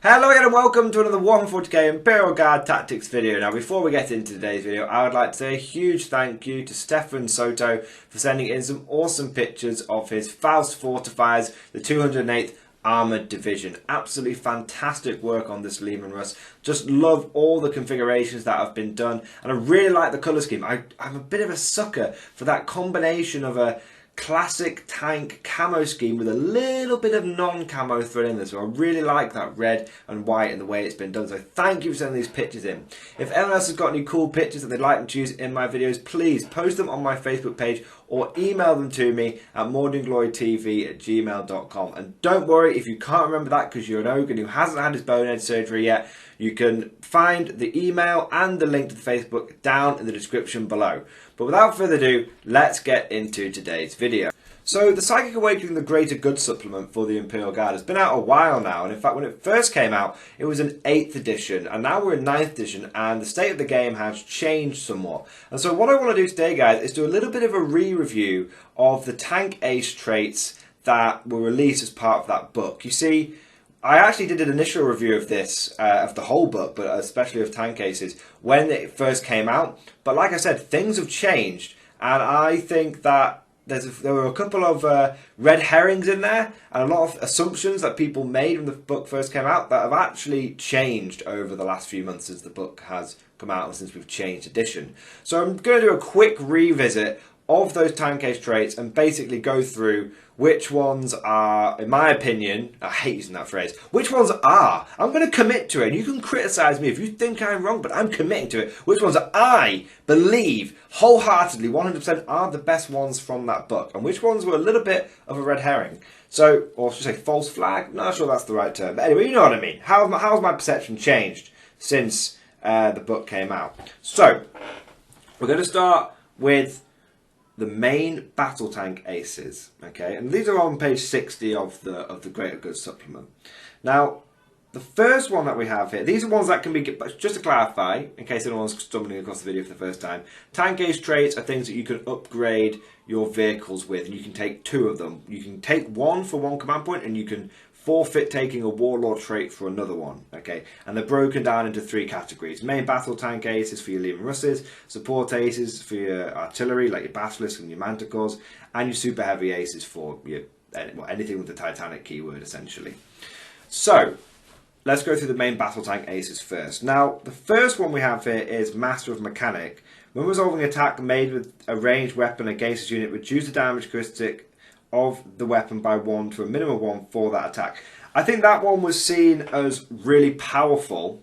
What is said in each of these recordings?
Hello again and welcome to another Warhammer 40k Imperial Guard Tactics video. Now before we get into today's video, I would like to say a huge thank you to Stefan Soto for sending in some awesome pictures of his Faust Fortifiers, the 208th Armoured Division. Absolutely fantastic work on this Leman Russ. Just love all the configurations that have been done, and I really like the colour scheme. I'm a bit of a sucker for that combination of a classic tank camo scheme with a little bit of non-camo thread in there, so I really like that red and white and the way it's been done. So thank you for sending these pictures in. If anyone else has got any cool pictures that they'd like to use in my videos, please post them on my Facebook page or email them to me at mordianglorytv@gmail.com. And don't worry if you can't remember that because you're an Ogan who hasn't had his bonehead surgery yet. You can find the email and the link to the Facebook down in the description below. But without further ado, let's get into today's video. So the Psychic Awakening the Greater Good supplement for the Imperial Guard has been out a while now, and in fact when it first came out it was an 8th edition, and now we're in 9th edition and the state of the game has changed somewhat. And so what I want to do today, guys, is do a little bit of a re-review of the tank ace traits that were released as part of that book. You see, I actually did an initial review of this, of the whole book, but especially of tank aces, when it first came out. But like I said, things have changed, and I think that there were a couple of red herrings in there, and a lot of assumptions that people made when the book first came out that have actually changed over the last few months as the book has come out and since we've changed edition. So I'm going to do a quick revisit of those tank ace traits and basically go through which ones are, in my opinion, I hate using that phrase, which ones are. I'm going to commit to it, and you can criticise me if you think I'm wrong, but I'm committing to it. Which ones I believe wholeheartedly, 100% are the best ones from that book, and which ones were a little bit of a red herring. So, or should I say false flag? Not sure that's the right term. But anyway, you know what I mean. How's my perception changed since the book came out? So, we're going to start with the main battle tank aces, okay, and these are on page 60 of the Greater Good supplement. Now, the first one that we have here, these are ones that can be, just to clarify, in case anyone's stumbling across the video for the first time, tank ace traits are things that you can upgrade your vehicles with, and you can take 2 of them. You can take 1 for 1 command point, and you can forfeit taking a warlord trait for another one, okay? And they're broken down into 3 categories. Main battle tank aces for your Leman Russes, support aces for your artillery, like your Basilisks and your Manticores, and your super heavy aces for your, well, anything with the Titanic keyword, essentially. So, let's go through the main battle tank aces first. Now, the first one we have here is Master of Mechanic. When resolving an attack made with a ranged weapon against this unit, reduce the damage characteristic of the weapon by 1 to a minimum of 1 for that attack. I think that one was seen as really powerful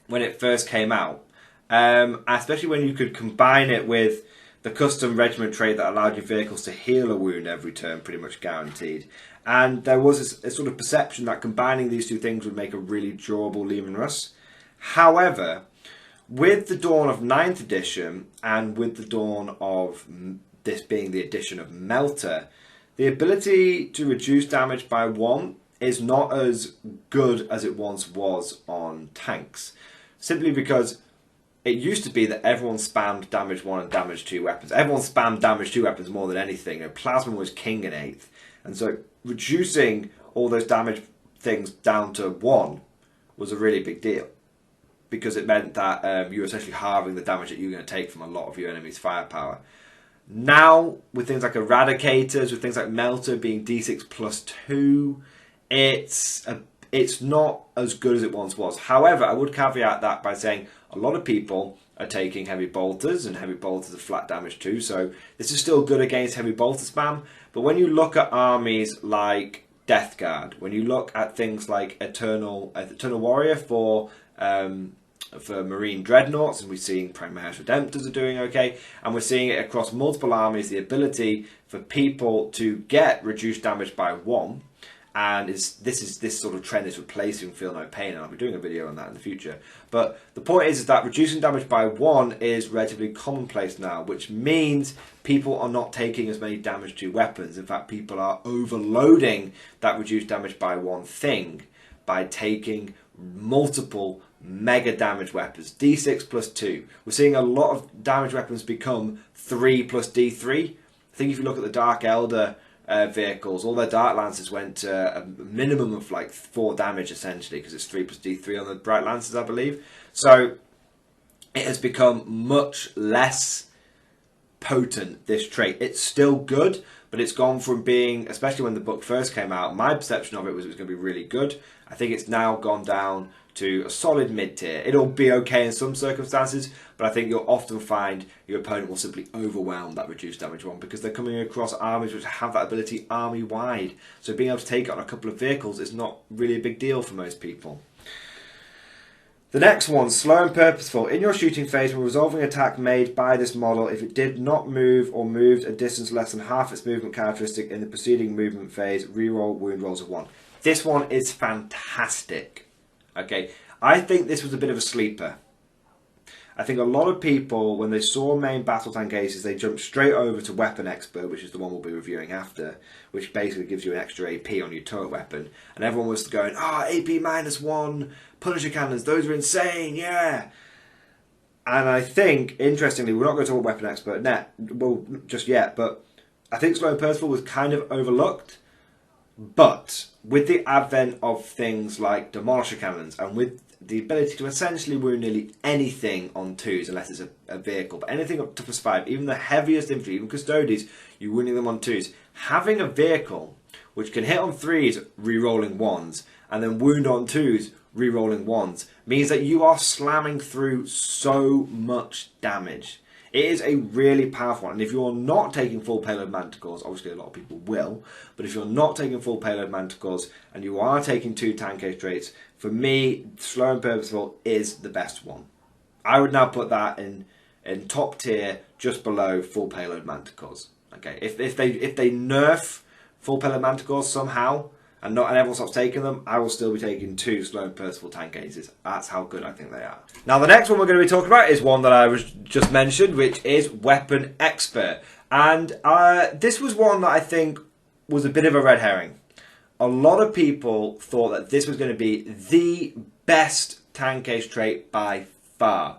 when it first came out, especially when you could combine it with the custom regiment trait that allowed your vehicles to heal a wound every turn, pretty much guaranteed. And there was a sort of perception that combining these 2 things would make a really durable Leman Russ. However, with the dawn of 9th edition and with the dawn of this being the addition of Melter, the ability to reduce damage by 1 is not as good as it once was on tanks. Simply because it used to be that everyone spammed damage 1 and damage 2 weapons. Everyone spammed damage 2 weapons more than anything. And Plasma was king in 8th. And so reducing all those damage things down to 1 was a really big deal, because it meant that you were essentially halving the damage that you were going to take from a lot of your enemy's firepower. Now, with things like Eradicators, with things like Melter being D6 plus 2, it's not as good as it once was. However, I would caveat that by saying a lot of people are taking heavy bolters, and heavy bolters are flat damage too, so this is still good against heavy bolter spam. But when you look at armies like Death Guard, when you look at things like Eternal Warrior for Marine Dreadnoughts, and we're seeing Primaris Redemptors are doing okay, and we're seeing it across multiple armies, the ability for people to get reduced damage by 1, and this sort of trend is replacing Feel No Pain, and I'll be doing a video on that in the future. But the point is that reducing damage by 1 is relatively commonplace now, which means people are not taking as many damage to weapons. In fact, people are overloading that reduced damage by 1 thing by taking multiple mega damage weapons, D6 plus 2. We're seeing a lot of damage weapons become 3 plus D3. I think if you look at the Dark Elder vehicles. All their Dark Lancers went to a minimum of like 4 damage essentially, because it's 3 plus D3 on the Bright Lancers, I believe. So it has become much less potent, this trait. It's still good, but it's gone from being, especially when the book first came out, my perception of it was going to be really good. I think it's now gone down to a solid mid-tier. It'll be okay in some circumstances, but I think you'll often find your opponent will simply overwhelm that reduced damage one, because they're coming across armies which have that ability army-wide. So being able to take it on a couple of vehicles is not really a big deal for most people. The next one, slow and purposeful. In your shooting phase, when resolving an attack made by this model, if it did not move or moved a distance less than half its movement characteristic in the preceding movement phase, reroll wound rolls of 1. This one is fantastic. Okay, I think this was a bit of a sleeper. I think a lot of people, when they saw main battle tank aces, they jumped straight over to Weapon Expert, which is the one we'll be reviewing after, which basically gives you an extra AP on your turret weapon. And everyone was going, AP -1, Punisher Cannons, those are insane, yeah! And I think, interestingly, we're not going to talk about Weapon Expert just yet, but I think Slow and Purposeful was kind of overlooked. But with the advent of things like Demolisher Cannons, and with the ability to essentially wound nearly anything on 2s, unless it's a vehicle, but anything up to +5, even the heaviest infantry, even Custodes, you're wounding them on 2s. Having a vehicle which can hit on 3s, re-rolling 1s, and then wound on 2s, re-rolling 1s, means that you are slamming through so much damage. It is a really powerful one, and if you're not taking full payload manticores, obviously a lot of people will, but if you're not taking full payload manticores and you are taking 2 tank ace traits, for me, Slow and Purposeful is the best one. I would now put that in top tier, just below full payload manticores. Okay, if they nerf full payload manticores somehow, and everyone stops taking them, I will still be taking 2 Slow and Purposeful tank aces. That's how good I think they are. Now the next one we're going to be talking about is one that I was just mentioned, which is Weapon Expert. And this was one that I think was a bit of a red herring. A lot of people thought that this was going to be the best tank ace trait by far.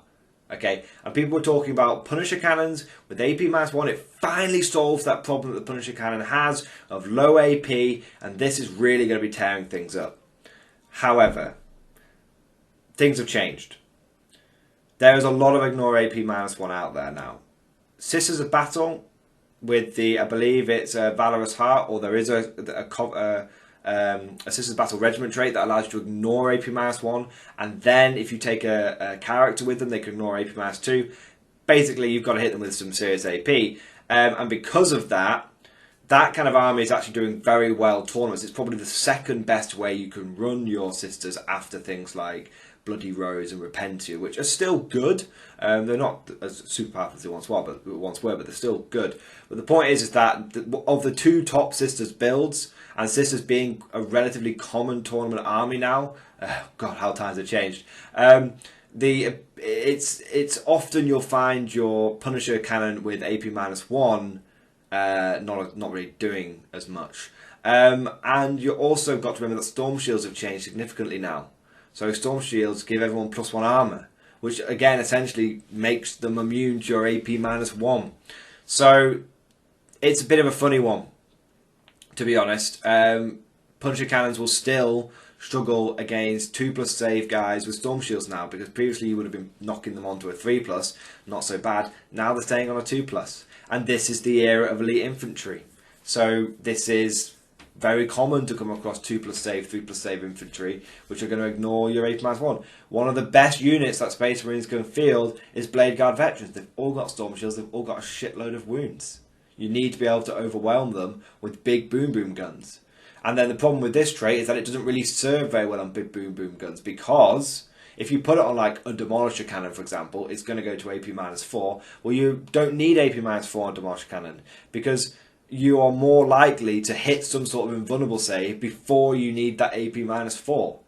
Okay, and people were talking about Punisher Cannons with AP -1. It finally solves that problem that the Punisher Cannon has of low AP, and this is really going to be tearing things up. However, things have changed. There is a lot of ignore AP -1 out there now. Sisters of Battle with the, I believe it's a Valorous Heart, or there is a Sisters of Battle Regiment trait that allows you to ignore AP -1, and then if you take a character with them, they can ignore AP -2. Basically, you've got to hit them with some serious AP, and because of that, that kind of army is actually doing very well tournaments. It's probably the second best way you can run your sisters after things like Bloody Rose and Repentia, which are still good. They're not as super powerful as they once were, but they're still good. But the point is that of the 2 top sisters builds, and sisters being a relatively common tournament army now, God, how times have changed. It's often you'll find your Punisher Cannon with AP -1 not really doing as much, and you also got to remember that Storm Shields have changed significantly now. So Storm Shields give everyone +1 armor, which again essentially makes them immune to your AP -1. So it's a bit of a funny one, to be honest. Punisher Cannons will still struggle against 2+ save guys with Storm Shields now, because previously you would have been knocking them onto a 3+, not so bad. Now they're staying on a 2+. And this is the era of elite infantry. So this is very common to come across 2+ save, 3+ save infantry, which are going to ignore your AP -1. One of the best units that Space Marines can field is Blade Guard Veterans. They've all got Storm Shields, they've all got a shitload of wounds. You need to be able to overwhelm them with big boom boom guns. And then the problem with this trait is that it doesn't really serve very well on big boom boom guns, because if you put it on like a Demolisher Cannon, for example, it's going to go to AP -4. Well, you don't need AP -4 on Demolisher Cannon, because you are more likely to hit some sort of invulnerable save before you need that AP -4.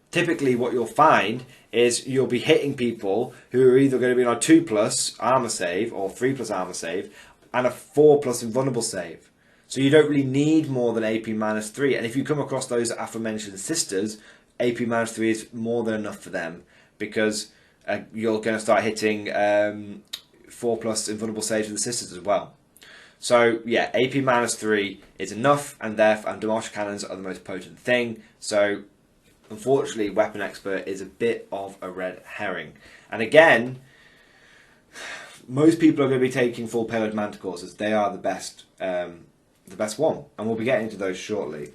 Typically what you'll find is you'll be hitting people who are either going to be on a 2+ armor save or 3+ armor save and a 4+ invulnerable save. So you don't really need more than AP -3. And if you come across those aforementioned sisters, AP -3 is more than enough for them, because you're going to start hitting 4+ invulnerable saves with the sisters as well. So yeah, AP -3 is enough, and therefore, and demolish cannons are the most potent thing. So unfortunately, weapon expert is a bit of a red herring. And again, most people are going to be taking full payload manticores as they are the best one, and we'll be getting to those shortly.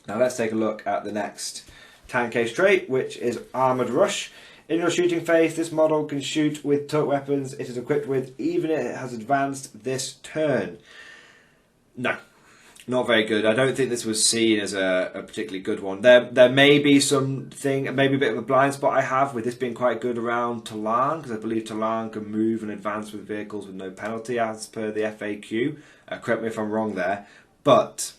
Now let's take a look at the next tank case trait, which is Armoured Rush. In your shooting phase, this model can shoot with turret weapons it is equipped with, even if it has advanced this turn. No, not very good. I don't think this was seen as a particularly good one. There may be something, maybe a bit of a blind spot I have with this being quite good around Talan, because I believe Talan can move and advance with vehicles with no penalty as per the FAQ. Correct me if I'm wrong there. But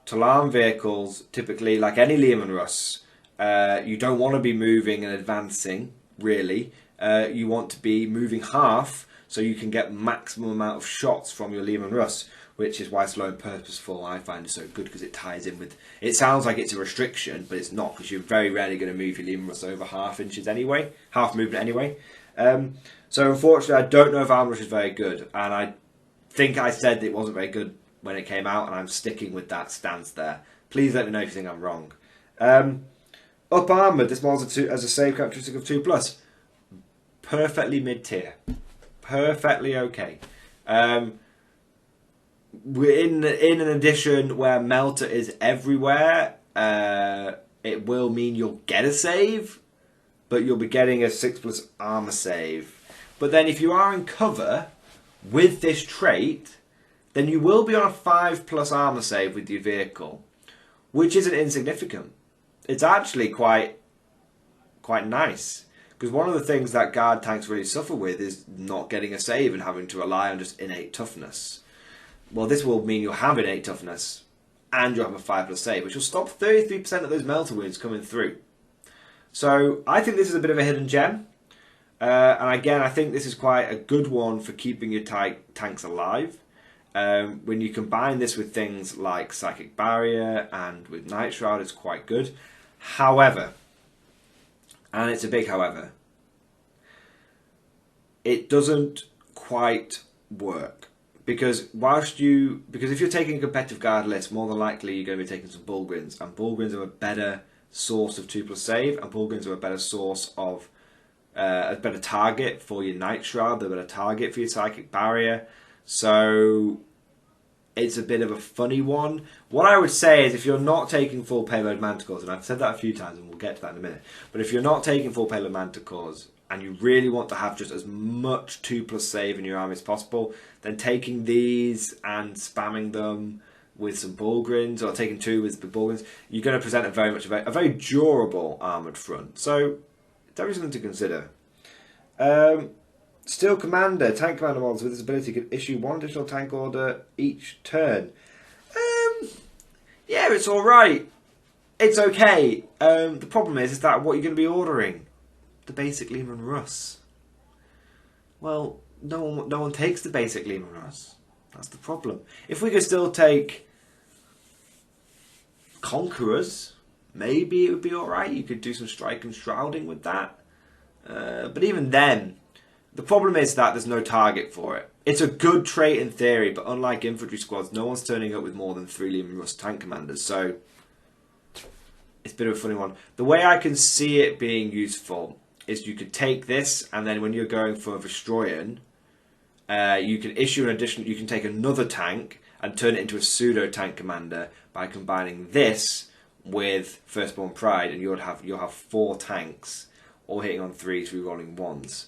Talan vehicles, typically, like any Lehman Russ, you don't want to be moving and advancing, really. You want to be moving half so you can get maximum amount of shots from your Lehman Russ, which is why slow and purposeful I find is so good, because it ties in with... It sounds like it's a restriction, but it's not, because you're very rarely going to move your Lehman Russ over half inches anyway, half movement anyway. So unfortunately, I don't know if Armoured Rush is very good, and I think I said it wasn't very good when it came out, and I'm sticking with that stance there. Please let me know if you think I'm wrong. Up Armoured, this model has a save characteristic of 2+. Perfectly mid-tier. Perfectly okay. We're in an edition where Melter is everywhere. It will mean you'll get a save, but you'll be getting a 6+ armor save. But then if you are in cover with this trait, then you will be on a 5+ armor save with your vehicle, which isn't insignificant. It's actually quite nice, because one of the things that guard tanks really suffer with is not getting a save and having to rely on just innate toughness. Well, this will mean you'll have innate toughness and you'll have a 5+ save, which will stop 33% of those melter wounds coming through. So I think this is a bit of a hidden gem. And again, I think this is quite a good one for keeping your tanks alive. When you combine this with things like Psychic Barrier and with Night Shroud, it's quite good. However, and it's a big however, it doesn't quite work. Because if you're taking a competitive guard list, more than likely you're going to be taking some Bullgrins, and Bullgrins are a better source of 2+ save, and Bullgrins are a better source of a better target for your Night Shroud, they're a better target for your Psychic Barrier. So it's a bit of a funny one. What I would say is, if you're not taking full payload manticores, and I've said that a few times and we'll get to that in a minute, but if you're not taking full payload manticores and you really want to have just as much 2+ save in your army as possible, then taking these and spamming them with some Bullgrins, or taking 2 with the Bullgrins, you're going to present a very durable armoured front. So there is something to consider. Steel Commander, tank commander models with this ability can issue 1 additional tank order each turn. Yeah, it's alright. It's okay. The problem is that what you're going to be ordering? The basic Lehman Russ. Well, no one takes the basic Lehman Russ. That's the problem. If we could still take Conquerors, maybe it would be alright. You could do some strike and shrouding with that. But even then, the problem is that there's no target for it. It's a good trait in theory, but unlike infantry squads, no one's turning up with more than 3 Lehman Russ tank commanders, so it's a bit of a funny one. The way I can see it being useful is you could take this, and then when you're going for Vestroyan, you can issue an additional. You can take another tank and turn it into a pseudo tank commander by combining this with Firstborn Pride, and you'll have 4 tanks, all hitting on 3s, rerolling 1s.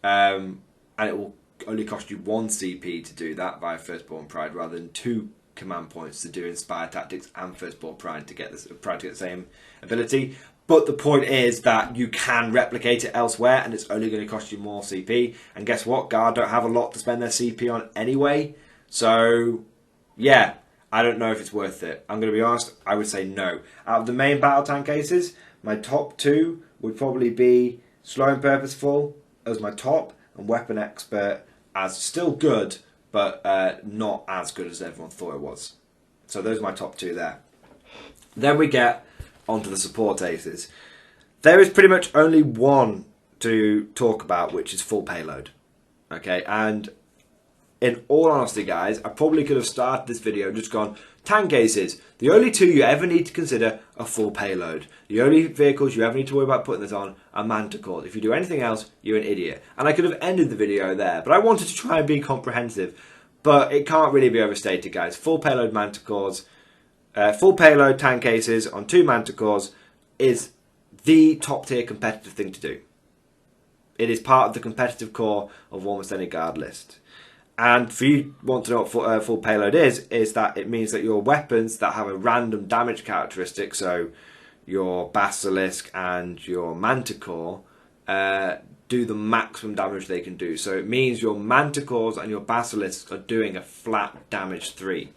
And it will only cost you 1 CP to do that via Firstborn Pride, rather than 2 command points to do Inspire Tactics and Firstborn Pride to get the same ability. But the point is that you can replicate it elsewhere, and it's only going to cost you more CP. And guess what? Guard don't have a lot to spend their CP on anyway. So, yeah, I don't know if it's worth it. I'm going to be honest, I would say no. Out of the main battle tank cases, my top 2 would probably be Slow and Purposeful as my top, and Weapon Expert as still good, but not as good as everyone thought it was. So those are my top 2 there. Then we get onto the support aces. There is pretty much only one to talk about, which is full payload. Okay, and in all honesty, guys, I probably could have started this video and just gone, tank cases. The only two you ever need to consider are full payload. The only vehicles you ever need to worry about putting this on are manticores. If you do anything else, you're an idiot. And I could have ended the video there, but I wanted to try and be comprehensive. But it can't really be overstated, guys. Full payload manticores, full payload tank cases on 2 manticores is the top tier competitive thing to do. It is part of the competitive core of almost any guard list. And for you want to know what full payload is that it means that your weapons that have a random damage characteristic, so your basilisk and your manticore, do the maximum damage they can do. So it means your manticores and your basilisks are doing a flat damage 3.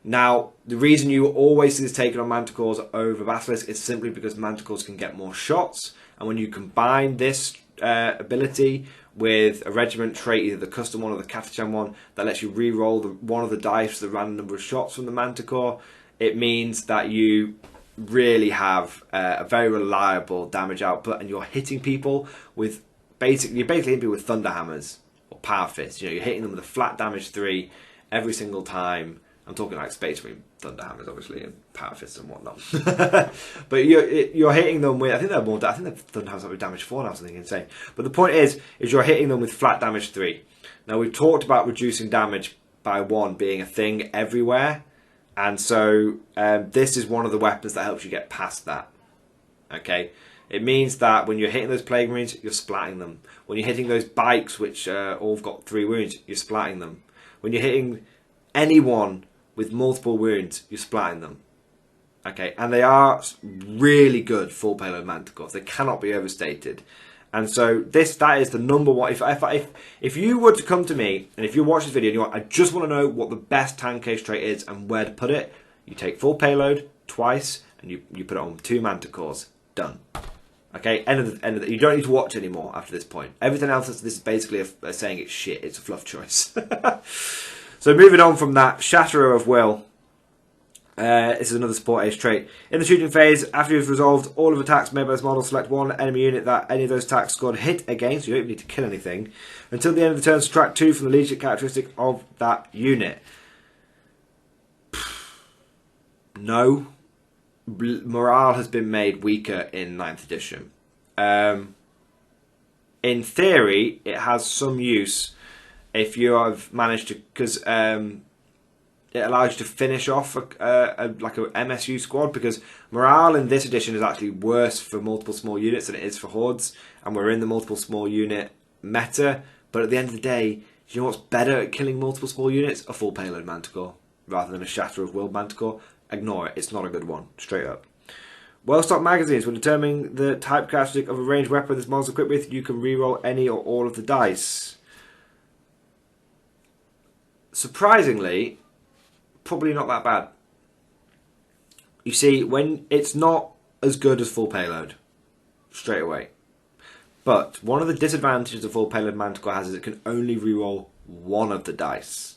Now, the reason you always see this taken on manticores over basilisks is simply because manticores can get more shots, and when you combine this ability with a regiment trait, either the custom one or the Catachan one, that lets you re-roll one of the dice for the random number of shots from the manticore, it means that you really have a very reliable damage output, and you're hitting people with you're basically hitting people with thunder hammers or power fists. You know, you're hitting them with a flat damage 3 every single time. I'm talking like Space Marine thunder hammers, obviously, and power fists and whatnot. But you're hitting them with, I think the thunder hammers have damage 4 now, something insane. But the point is you're hitting them with flat damage 3. Now, we've talked about reducing damage by 1 being a thing everywhere. And so this is one of the weapons that helps you get past that. Okay, it means that when you're hitting those Plague Marines, you're splatting them. When you're hitting those bikes, which all have got 3 wounds, you're splatting them. When you're hitting anyone with multiple wounds, you're splatting them. Okay, and they are really good full payload manticores. They cannot be overstated. And so that is the number one. If you were to come to me and if you watch this video and you want, I just want to know what the best tank case trait is and where to put it, you take full payload twice and you put it on 2 manticores. Done. Okay, end of the. You don't need to watch anymore after this point. Everything else, this is basically saying it's shit. It's a fluff choice. So moving on from that, Shatterer of Will. This is another support ace trait. In the shooting phase, after you've resolved all of attacks made by this model, select one enemy unit that any of those attacks scored hit against. You don't even need to kill anything. Until the end of the turn, subtract 2 from the leadership characteristic of that unit. No. Morale has been made weaker in 9th edition. In theory, it has some use if you have managed to, because it allows you to finish off like a MSU squad, because morale in this edition is actually worse for multiple small units than it is for hordes, and we're in the multiple small unit meta. But at the end of the day, you know what's better at killing multiple small units? A full payload manticore rather than a Shatter of Will manticore. Ignore it, it's not a good one, straight up. Well-stocked magazines. When determining the type characteristic of a ranged weapon this model's equipped with, you can reroll any or all of the dice. Surprisingly, probably not that bad. You see, when it's not as good as full payload, straight away. But one of the disadvantages of full payload manticore has is it can only reroll 1 of the dice.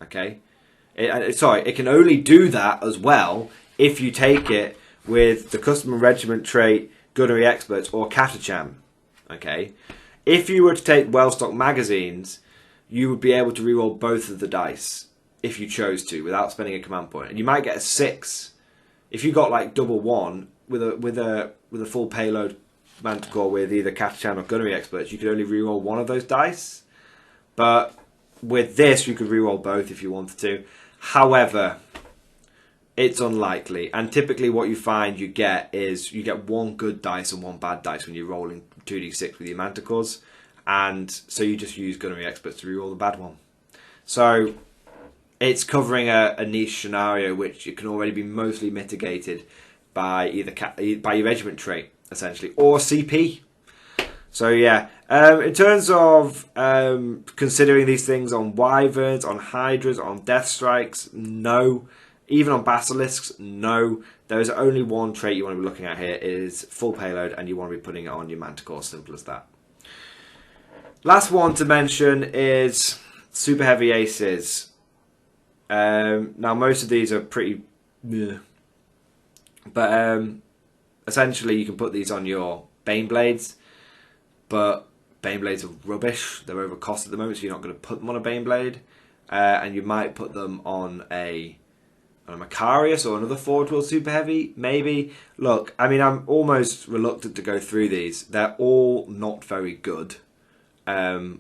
Okay? It can only do that as well if you take it with the custom and regiment trait, gunnery experts, or Catachan. Okay? If you were to take well-stocked magazines, you would be able to reroll both of the dice if you chose to without spending a command point, and you might get a 6 if you got like double 1 with a full payload manticore with either Catachan or gunnery experts. You could only reroll 1 of those dice, but with this you could reroll both if you wanted to. However, it's unlikely, and typically what you find you get is you get 1 good dice and 1 bad dice when you're rolling 2d6 with your manticores, and so you just use gunnery experts to reroll the bad one. So it's covering a niche scenario which it can already be mostly mitigated by either by your regiment trait, essentially, or CP. So yeah, in terms of considering these things on wyverns, on hydras, on death strikes, no. Even on basilisks, no. There is only one trait you want to be looking at here, is full payload, and you want to be putting it on your manticore. Simple as that. Last one to mention is super heavy aces. Now most of these are pretty, but essentially you can put these on your Bane blades, but Baneblades are rubbish. They're overcost at the moment, so you're not going to put them on a Baneblade. And you might put them on a Macarius or another Forge World Super Heavy, maybe. Look, I mean, I'm almost reluctant to go through these. They're all not very good. And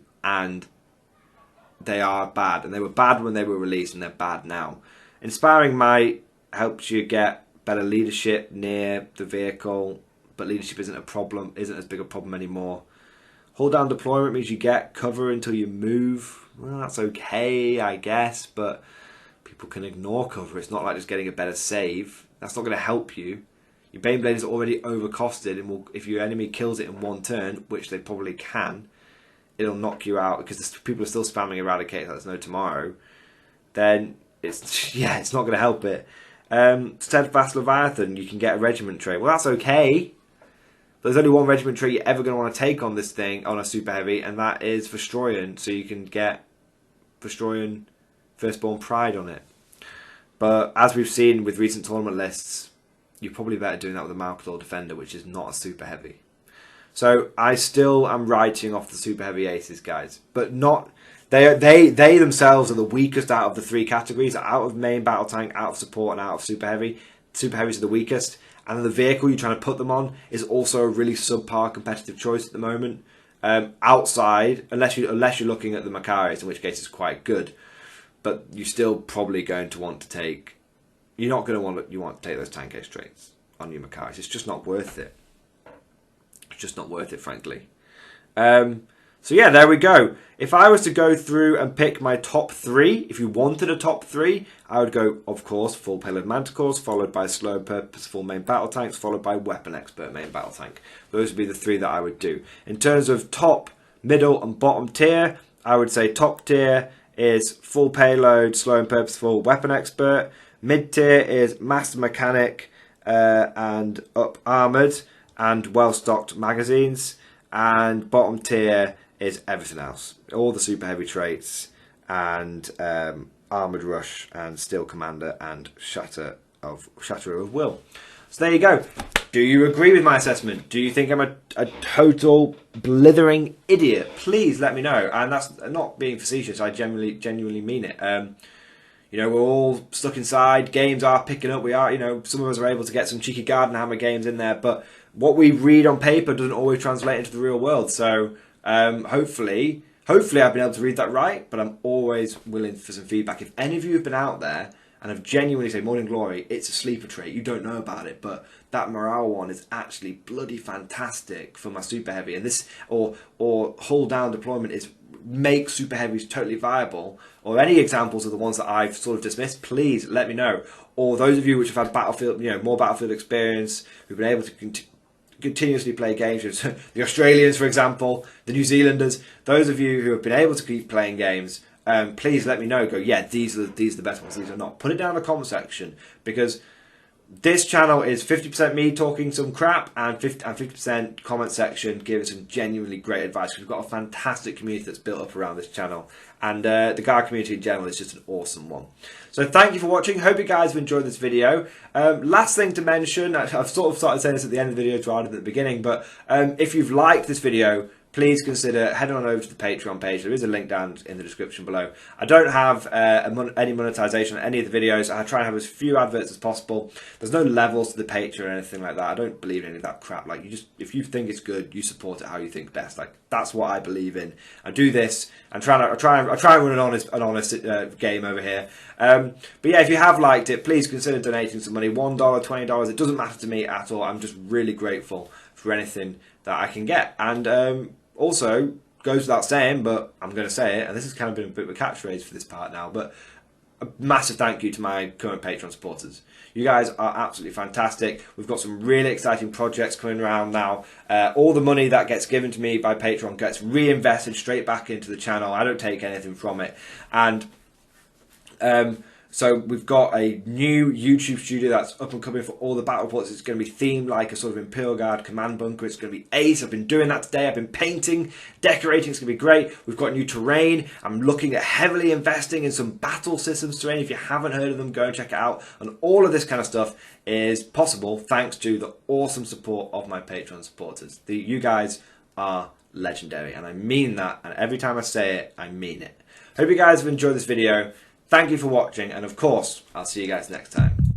they are bad. And they were bad when they were released, and they're bad now. Inspiring Might helps you get better leadership near the vehicle, but leadership isn't as big a problem anymore. Hold down deployment means you get cover until you move. Well, that's okay, I guess, but people can ignore cover. It's not like just getting a better save. That's not going to help you. Your Baneblade is already overcosted, and if your enemy kills it in one turn, which they probably can, it'll knock you out because people are still spamming Eradicate like there's no tomorrow. Then it's not going to help it. Steadfast Leviathan, you can get a regiment trait. Well, that's okay. There's only one regiment trait you're ever going to want to take on this thing, on a Super Heavy, and that is Verstroyan. So you can get Verstroyan Firstborn Pride on it. But as we've seen with recent tournament lists, you're probably better doing that with a Malcator Defender, which is not a Super Heavy. So I still am writing off the Super Heavy aces, guys. But not... They themselves are the weakest out of the three categories. Out of main battle tank, out of support, and out of Super Heavy. Super Heavies are the weakest. And the vehicle you're trying to put them on is also a really subpar competitive choice at the moment. Outside, unless you're looking at the Macarius, in which case it's quite good. But you're still probably going to want to take... You want to take those tank ace traits on your Macarius. It's just not worth it. It's just not worth it, frankly. So yeah, there we go. If I was to go through and pick my top three, if you wanted a top three, I would go, of course, full payload Manticores, followed by slow and purposeful main battle tanks, followed by weapon expert main battle tank. Those would be the three that I would do. In terms of top, middle, and bottom tier, I would say top tier is full payload, slow and purposeful weapon expert. Mid tier is master mechanic and up armoured and well stocked magazines. And bottom tier is everything else. All the super heavy traits and Armoured Rush and Steel Commander and Shatterer of Will. So there you go. Do you agree with my assessment? Do you think I'm a total blithering idiot? Please let me know. And that's not being facetious. I genuinely mean it. You know, we're all stuck inside. Games are picking up. We are, you know, some of us are able to get some cheeky Garden Hammer games in there. But what we read on paper doesn't always translate into the real world. So hopefully I've been able to read that right. But I'm always willing for some feedback. If any of you have been out there and have genuinely said, Morning Glory, it's a sleeper trait, you don't know about it, but that morale one is actually bloody fantastic for my super heavy, and this or hull down deployment is make super heavies totally viable, or any examples of the ones that I've sort of dismissed, please let me know. Or those of you which have had battlefield, you know, more battlefield experience, who've been able to continuously play games, the Australians, for example, the New Zealanders, those of you who have been able to keep playing games, please let me know. Go, yeah, these are the best ones, these are not. Put it down in the comment section, because this channel is 50% me talking some crap and 50% comment section giving some genuinely great advice. We've got a fantastic community that's built up around this channel, and the guard community in general is just an awesome one. So thank you for watching. Hope you guys have enjoyed this video. Last thing to mention, I've sort of started saying this at the end of the video rather than at the beginning, but if you've liked this video, please consider heading on over to the Patreon page. There is a link down in the description below. I don't have any monetization on any of the videos. I try and have as few adverts as possible. There's no levels to the Patreon or anything like that. I don't believe in any of that crap. Like, you just, if you think it's good, you support it how you think best. Like, that's what I believe in. I do this. I try and run an honest game over here. But yeah, if you have liked it, please consider donating some money. $1, $20. It doesn't matter to me at all. I'm just really grateful for anything that I can get. And also, goes without saying, but I'm going to say it, and this has kind of been a bit of a catchphrase for this part now, but a massive thank you to my current Patreon supporters. You guys are absolutely fantastic. We've got some really exciting projects coming around now. All the money that gets given to me by Patreon gets reinvested straight back into the channel. I don't take anything from it. And so we've got a new YouTube studio that's up and coming for all the battle reports. It's going to be themed like a sort of Imperial Guard command bunker. It's going to be ace. I've been doing that today. I've been painting, decorating. It's going to be great. We've got new terrain. I'm looking at heavily investing in some battle systems terrain. If you haven't heard of them, go and check it out. And all of this kind of stuff is possible thanks to the awesome support of my Patreon supporters. You guys are legendary. And I mean that, and every time I say it, I mean it. Hope you guys have enjoyed this video. Thank you for watching, and of course, I'll see you guys next time.